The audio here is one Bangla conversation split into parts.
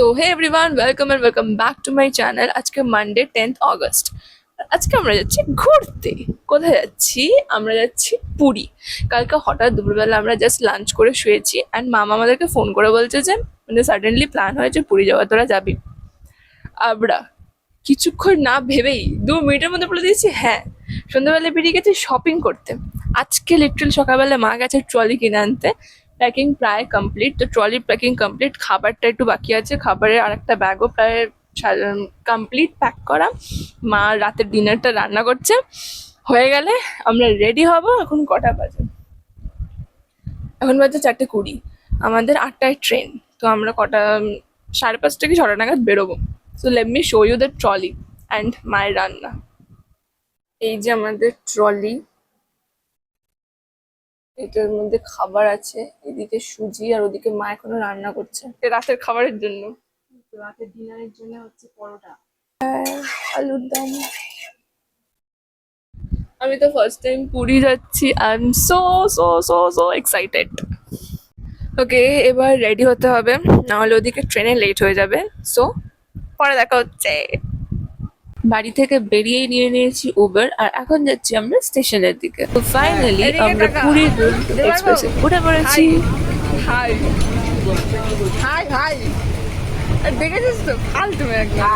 So hey everyone, welcome back to my channel. আজকে মানডে 10th অগস্ট। আজকে আমরা যাচ্ছি ঘুরতে। কোথায় যাচ্ছি? আমরা যাচ্ছি পুরী। কালকে হঠাৎ দুপুরবেলা আমরা জাস্ট লাঞ্চ করে শুয়েছি অ্যান্ড মামা আমাদেরকে ফোন করে বলছে যে মানে সাডেনলি প্ল্যান হয়েছে পুরী যাওয়া, তোরা যাবি? আমরা কিছুক্ষণ না ভেবেই 2 মিনিটের মধ্যে বলে দিয়েছি হ্যাঁ। সন্ধ্যাবেলা বেরিয়ে গেছি শপিং করতে। আজকে লিটারাল সকালবেলা মা গেছে ট্রলি কিনে আনতে। প্যাকিং প্রায় কমপ্লিট, তো ট্রলি প্যাকিং কমপ্লিট, খাবারটা একটু বাকি আছে, খাবারের আর একটা ব্যাগও প্রায় কমপ্লিট প্যাক করা। মা রাতের ডিনারটা রান্না করছে, হয়ে গেলে আমরা রেডি হব। এখন কটা বাজে? এখন বাজে 4:20। আমাদের 8টায় ট্রেন, তো আমরা কটা 5:30 কি 6টা নাগাদ বেরোবো। So let me show you the trolley and মায়ের রান্না। এই যে আমাদের ট্রলি, এটার মধ্যে খাবার আছে, এদিকে সুজি আর ওদিকে মা এখনো রান্না করছে রাতের খাবারের জন্য। রাতের ডিনারের জন্য হচ্ছে পরোটা, আলুর দম। আমি তো ফার্স্ট টাইম পুরী যাচ্ছি, I am so so so so excited. Okay, এবার রেডি হতে হবে, নাহলে ওদিকে ট্রেনে লেট হয়ে যাবে। সো পরে দেখা হচ্ছে। বাড়ি থেকে বেরিয়েই নিয়ে নিয়েছি উবার, আর এখন যাচ্ছি আমরা স্টেশনের দিকে। তো ফাইনালি আমরা পুরীর এক্সপ্রেসে উঠে পড়েছি। হাই হাই হাই, দেখেছিস তো ফালতু একদম।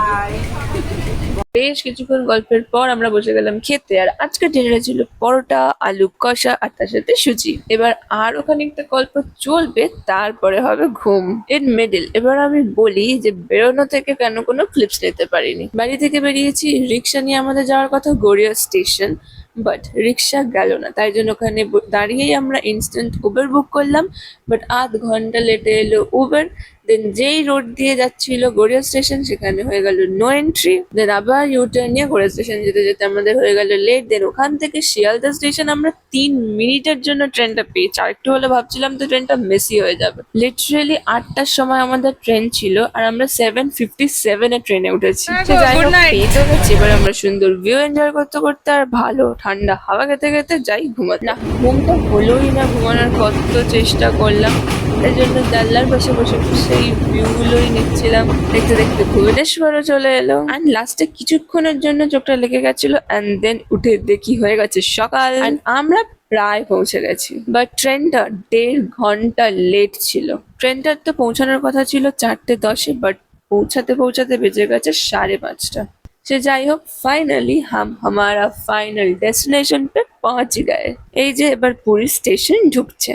বেশ কিছুক্ষণ গল্পের পর আমরা বসে গেলাম খেতে, আর আজকে ডিনারে ছিল পরোটা, আলু কষা আর তার সাথে সুজি। এবার আরো খানিকটা গল্প চলবে, তারপরে হবে ঘুম এর মিডিল। এবার আমি বলি যে বেরোনো থেকে কেন কোনো ক্লিপস নিতে পারিনি। বাড়ি থেকে বেরিয়েছি, রিক্সা নিয়ে আমাদের যাওয়ার কথা গড়িয়া স্টেশন, বাট রিক্সা গেল না, তাই জন্য ওখানে দাঁড়িয়েই আমরা ইনস্ট্যান্ট উবের বুক করলাম। বাট আধ ঘন্টা লেটে এলো উবের। দেন যেই রোড দিয়ে যাচ্ছিল গড়িয়া স্টেশন, সেখানে হয়ে গেল নো এন্ট্রি। দেন আবার ইউটার্ন নিয়ে গড়িয়া স্টেশন যেতে যেতে আমাদের হয়ে গেল লেট। দেন ওখান থেকে শিয়ালদা স্টেশন আমরা 3 মিনিটের জন্য ট্রেনটা পেয়েছি, আর একটু হলে ভাবছিলাম তো ট্রেনটা মিসই হয়ে যাবে। লিটারেলি 8টার সময় আমাদের ট্রেন ছিল, আর আমরা 7:57 ট্রেনে উঠেছি। যাই হোক, পেয়ে তো গেছি। এবার আমরা সুন্দর ভিউ এনজয় করতে করতে আর ভালো ঠান্ডা হাওয়া খেতে খেতে যাই ঘুমাতে। না, ঘুমটা হলোই না, ঘুমানোর কত চেষ্টা করলাম। এর জন্য জানলার পাশে বসে সেই ভিউগুলোই নিচ্ছিলাম। দেখতে দেখতে ভুবনেশ্বরও চলে এলো, অ্যান্ড লাস্টে কিছুক্ষণের জন্য চোখটা লেগে গেছিল, অ্যান্ড দেন উঠে দেখি হয়ে গেছে সকাল, অ্যান্ড আমরা প্রায় পৌঁছে গেছি। বাট ট্রেনটা 1.5 ঘন্টা লেট ছিল। ট্রেনটার তো পৌঁছানোর কথা ছিল 4:10, বাট পৌঁছাতে পৌঁছাতে বেজে গেছে 5:30। সে যাই হোক, ফাইনালি हम हमारा फाइनल डेस्टिनेशन पे पहुंच गए। এই যে এবার পুরী স্টেশন ঢুকছে।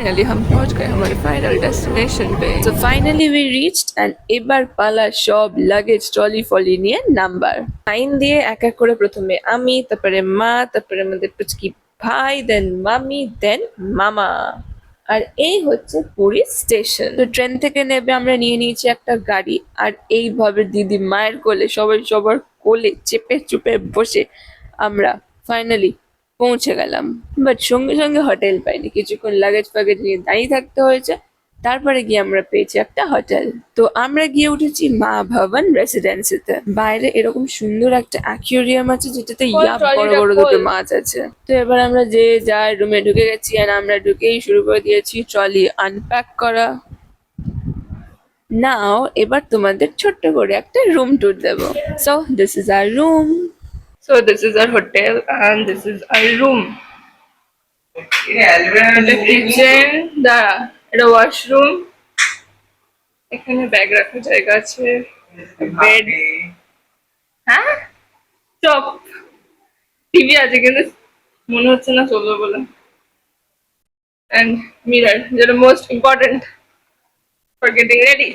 Finally हम पहुंच गए हमारे फाइनल डेस्टिनेशन पे। So finally we reached, and এবার পালা সব লাগেজ ট্রলি ফলি নিয়ে নাম্বার। লাইন দিয়ে এক এক করে প্রথমে আমি, তারপরে মা, তারপরে আমাদের পুচকি ভাই, দেন মামি, দেন মামা। আর এই হচ্ছে পুরী স্টেশন। তো ট্রেন থেকে নেবে আমরা নিয়ে নিয়েছি একটা গাড়ি, আর এইভাবে দিদি মায়ের কোলে সবাই সবার কোলে চেপে চুপে বসে আমরা ফাইনালি পৌঁছে গেলাম। বাট সঙ্গে সঙ্গে হোটেল পাইনি, কিছুক্ষণ লাগেজ ফাগেজ নিয়ে দাঁড়িয়ে থাকতে হয়েছে। তারপরে গিয়ে আমরা পেয়েছি একটা হোটেল। তো আমরা গিয়ে উঠেছি মা ভবন রেসিডেন্সিতে। বাইরে এরকম সুন্দর একটা অ্যাকুয়ারিয়াম আছে, যেটাতে ইয়াপ বড় বড় দুটো মাছ আছে। তো এবার আমরা যে যার রুমে ঢুকে গেছি, আর আমরা ঢুকেই শুরু করে দিয়েছি ট্রলি আনপ্যাক করা। নাও এবার তোমাদের ছোট্ট করে একটা রুম ট্যুর দেবো। So this is our room. So this is our hotel and this is our room. এটা কিচেন, দাঁড়া, এটা ওয়াশরুম, এখানে ব্যাগ রাখার জায়গা আছে, বেড, হ্যাঁ চপ, টিভি আছে কিন্তু মনে হচ্ছে না চলবে বলে, and mirror, যেটা most important for getting ready.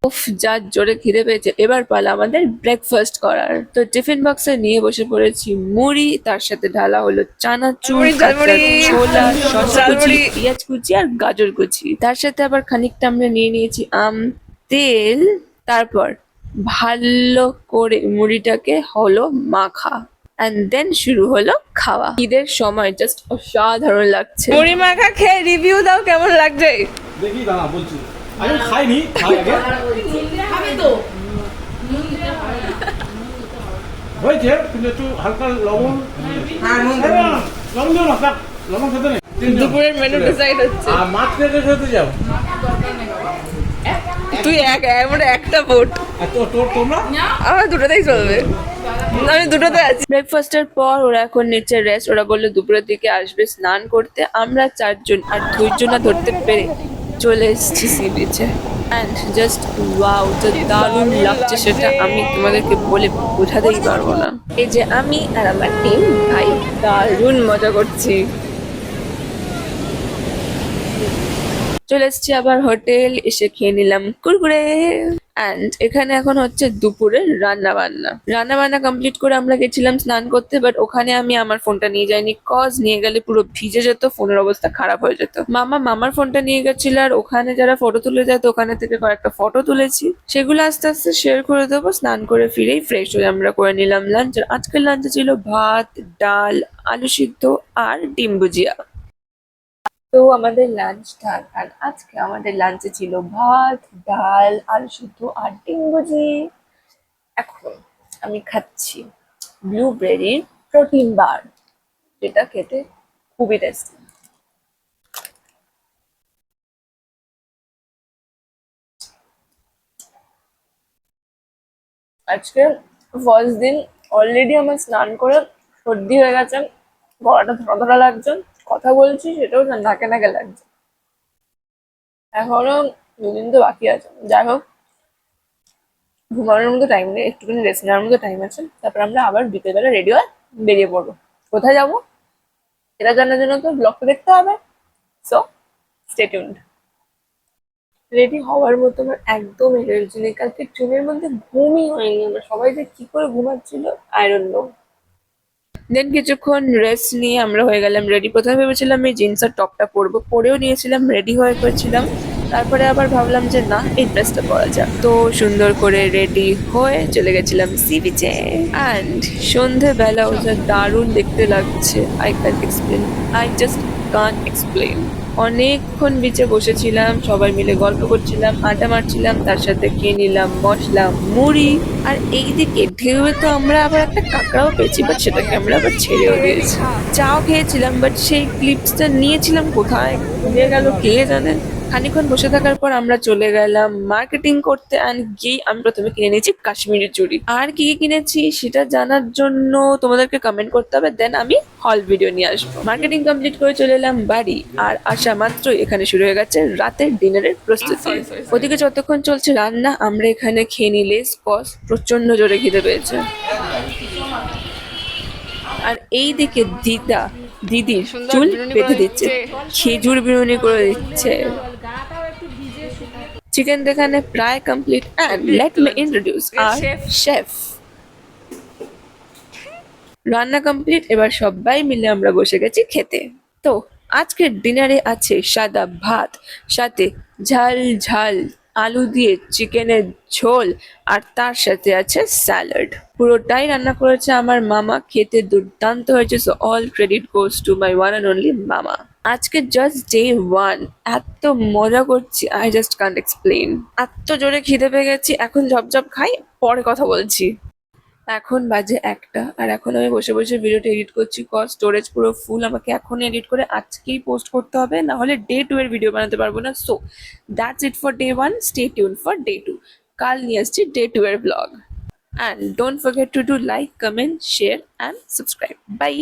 উফ, যা জোরে খিদে পেয়েছে, এবার পালা আমাদের ব্রেকফাস্ট করার। তো টিফিন বক্সে নিয়ে বসে পড়েছি মুড়ি, তার সাথে ঢালা হলো চানাচুর, কাঁচা ছোলা, শসা কুচি, পেঁয়াজ কুচি আর গাজর কুচি। তার সাথে আবার খানিকটা আমরা নিয়ে নিয়েছি আম, তেল। তারপর ভালো করে মুড়িটাকে হলো মাখা, and then শুরু হলো খাওয়া। ঈদের সময় জাস্ট অসাধারণ লাগছে। মুড়ি মাখা খেয়ে রিভিউ দাও, কেমন লাগছে? দেখি দাঁড়া বলছি, আমি খাইনি, খাই আগে। খাবে তো হয়েছে কিন্তু একটু হালকা লবণ লবণ দিও না থাক, লবণ খেতে নেই দুপুরের মেনু ডিসাইড হচ্ছে। আর মাছ খেতে খেতে যাও। তুই মানে একটা ভোট, আর তোমরা আমার দুটোতেই চলবে, আমি দুটোতে আছি। ব্রেকফাস্টের পর ওরা এখন নিচে রেস্ট। ওরা বললো দুপুরের দিকে আসবে স্নান করতে। আমরা চারজন আর ধৈর্য না ধরতে পেরে চলে এসেছি সি বিচে। অ্যান্ড জাস্ট ওয়াও, যে দারুণ লাগছে সেটা আমি তোমাদেরকে বলে বোঝাতেই পারবো না। এই যে আমি আর আমার টিম ভাই দারুণ মজা করছি। চলে এসেছি আবার হোটেল, এসে খেয়ে নিলাম কুরকুরে। অ্যান্ড এখানে এখন হচ্ছে দুপুরের রান্না বান্না কমপ্লিট করে আমরা গেছিলাম স্নান করতে। বাট ওখানে আমি আমার ফোনটা নিয়ে যাইনি, কজ নিয়ে গেলে পুরো ভিজে যেত, ফোনের অবস্থা খারাপ হয়ে যেত। মামার ফোনটা নিয়ে গেছিল। আর ওখানে যারা ফটো তুলে যায় তো ওখানে থেকে কয়েকটা ফটো তুলেছি, সেগুলো আস্তে আস্তে শেয়ার করে দেবো। স্নান করে ফিরেই ফ্রেশ হয়ে আমরা করে নিলাম লাঞ্চ। আর আজকের লাঞ্চে ছিল ভাত, ডাল, আলু সিদ্ধ আর ডিম ভুজিয়া। তো আমাদের লাঞ্চ থাক। আর আজকে আমাদের লাঞ্চে ছিল ভাত, ডাল, আলু সিদ্ধ আর ডিম ভাজি। এখন আমি খাচ্ছি ব্লুবেরির প্রোটিন বার, যেটা খেতে খুবই টেস্টি। আজকে ফার্স্ট দিন, অলরেডি আমার স্নান করে সর্দি হয়ে গেছে, গলাটা ধরা ধরা লাগছে, কথা বলছি সেটাও নাকে নাকে লাগছে। এখনো দুদিন তো বাকি আছে। যাই হোক, ঘুমানোর মতো টাইম নেই, একটুখানি রেস্ট নেওয়ার মতো টাইম আছে। তারপর আমরা আবার বিকেলবেলা রেডি হয়ে বেরিয়ে পড়বো। কোথায় যাবো এটা জানার জন্য তো ব্লগটা দেখতে হবে। So stay tuned. রেডি হওয়ার মতো আমার একদম এনার্জি নেই। কালকে ট্রেনের মধ্যে ঘুমই হয়নি। আমরা সবাই যে কি করে ঘুমাচ্ছিল আই ডোন্ট নো। দেন কিছুক্ষণ রেস্ট নিয়ে আমরা হয়ে গেলাম রেডি। প্রথমে ভেবেছিলাম এই জিন্স আর টপটা পরবো, পরেও নিয়েছিলাম, রেডি হয়ে গেছিলাম। তারপরে আবার ভাবলাম যে না, এই ড্রেসটা পরা যাক। তো সুন্দর করে রেডি হয়ে চলে গেছিলাম সি বিচে। অ্যান্ড সন্ধেবেলাও যা দারুণ দেখতে লাগছে, I can't explain, I just Kant explain. অনেকক্ষণ বিচে বসেছিলাম, সবাই মিলে গল্প করছিলাম, আড্ডা মারছিলাম, তার সাথে খেয়ে নিলাম মশলা মুড়ি। আর এইদিকে ঢেউয়ে তো আমরা আবার একটা কাঁকড়াও পেয়েছি, বাট সেটাকে আমরা আবার ছেড়েও দিয়েছি। চাও খেয়েছিলাম, বাট সেই ক্লিপসটা নিয়েছিলাম কোথায়, ভুলে গেল কে জানেন। খানিকক্ষণ বসে থাকার পর আমরা চলে গেলাম মার্কেটিং করতে। অ্যান্ড গিয়ে আমি প্রথমে কিনে নিয়েছি কাশ্মীরি চুড়ি। আর কি কি কিনেছি সেটা জানার জন্য তোমাদেরকে কমেন্ট করতে হবে, দেন আমি হল ভিডিও নিয়ে আসবো। মার্কেটিং কমপ্লিট করে চলে এলাম বাড়ি। আর আসা মাত্রই এখানে শুরু হয়ে গেছে রাতের ডিনারের প্রস্তুতি। ওদিকে যতক্ষণ চলছে রান্না, আমরা এখানে খেয়ে নিলে কস প্রচন্ড জোরে খিদে পেয়েছে। আর এইদিকে দিদির চুল বেঁধে দিচ্ছে, খেজুর বিনুনি করে দিচ্ছে। চিকেন এখানে প্রায় complete. And let me introduce hour chef. রান্না কমপ্লিট, এবার সবাই মিলে আমরা বসে গেছি খেতে। তো আজকের ডিনারে আছে সাদা ভাত, সাথে ঝাল ঝাল আলু দিয়ে চিকেনের ঝোল, আর তার সাথে আছে স্যালাড। পুরোটাই রান্না করেছে আমার মামা, খেতে দুর্দান্ত হয়েছে। So all credit goes to my one and only মামা। আজকে জাস্ট ডে 1, এত মজা করছি আই জাস্ট কান্ট এক্সপ্লেন। এত জোরে খিদে পেয়ে গেছি, এখন ঝপঝপ খাই, পরে কথা বলছি। এখন বাজে 1টা, আর এখন আমি বসে বসে ভিডিওটা এডিট করছি। কজ স্টোরেজ পুরো ফুল, আমাকে এখন এডিট করে আজকেই পোস্ট করতে হবে, না হলে ডে 2 এর ভিডিও বানাতে পারবো না। So that's it for day 1, stay tune for day 2। কাল নিয়ে আসছি ডে 2 এর vlog. And don't forget to do like, comment, share and subscribe. By.